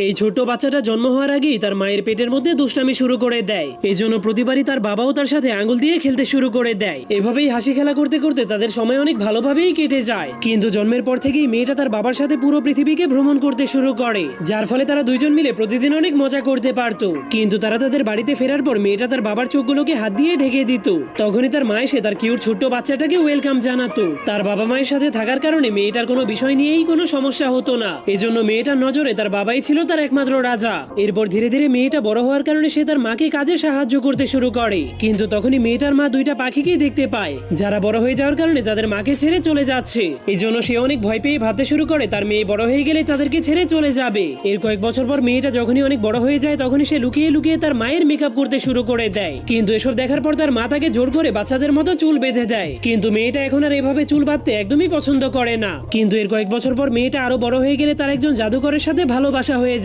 এই ছোট্ট বাচ্চাটা জন্ম হওয়ার আগেই তার মায়ের পেটের মধ্যে দুষ্টামি শুরু করে দেয়। এই জন্য প্রতিবারই তার বাবাও তার সাথে আঙুল দিয়ে খেলতে শুরু করে দেয়। এভাবেই হাসি খেলা করতে করতে তাদের সময় অনেক ভালোভাবেই কেটে যায়। কিন্তু জন্মের পর থেকেই মেয়েটা তার বাবার সাথে পুরো পৃথিবীকে ভ্রমণ করতে শুরু করে, যার ফলে তারা দুইজন মিলে প্রতিদিন অনেক মজা করতে পারতো। কিন্তু তারা তাদের বাড়িতে ফেরার পর মেয়েটা তার বাবার চোখগুলোকে হাত দিয়ে ঢেকে দিত। তখনই তার মা এসে তার কিউট ছোট্ট বাচ্চাটাকে ওয়েলকাম জানাতো। তার বাবা মায়ের সাথে থাকার কারণে মেয়েটার কোনো বিষয় নিয়েই কোনো সমস্যা হতো না। এজন্য মেয়েটার নজরে তার বাবাই ছিল তার একমাত্র রাজা। এরপর ধীরে ধীরে মেয়েটা বড় হওয়ার কারণে সে তার মাকে কাজে সাহায্য করতে শুরু করে। কিন্তু তখনই মেয়েটার মা দুইটা পাখিকেই দেখতে পায়, যারা বড় হয়ে যাওয়ার কারণে তাদের মাকে ছেড়ে চলে যাচ্ছে। এই জন্য সে অনেক ভয় পেয়ে ভাবতে শুরু করে তার মেয়ে বড় হয়ে গেলে তাদেরকে ছেড়ে চলে যাবে। এর কয়েক বছর পর মেয়েটা যখনই অনেক বড় হয়ে যায় তখনই সে লুকিয়ে লুকিয়ে তার মায়ের মেকআপ করতে শুরু করে দেয়। কিন্তু এসব দেখার পর তার মা তাকে জোর করে বাচ্চাদের মতো চুল বেঁধে দেয়। কিন্তু মেয়েটা এখন আর এভাবে চুল বাঁধতে একদমই পছন্দ করে না। কিন্তু এর কয়েক বছর পর মেয়েটা আরো বড় হয়ে গেলে তার একজন জাদুকরের সাথে ভালোবাসা হয়ে যায়।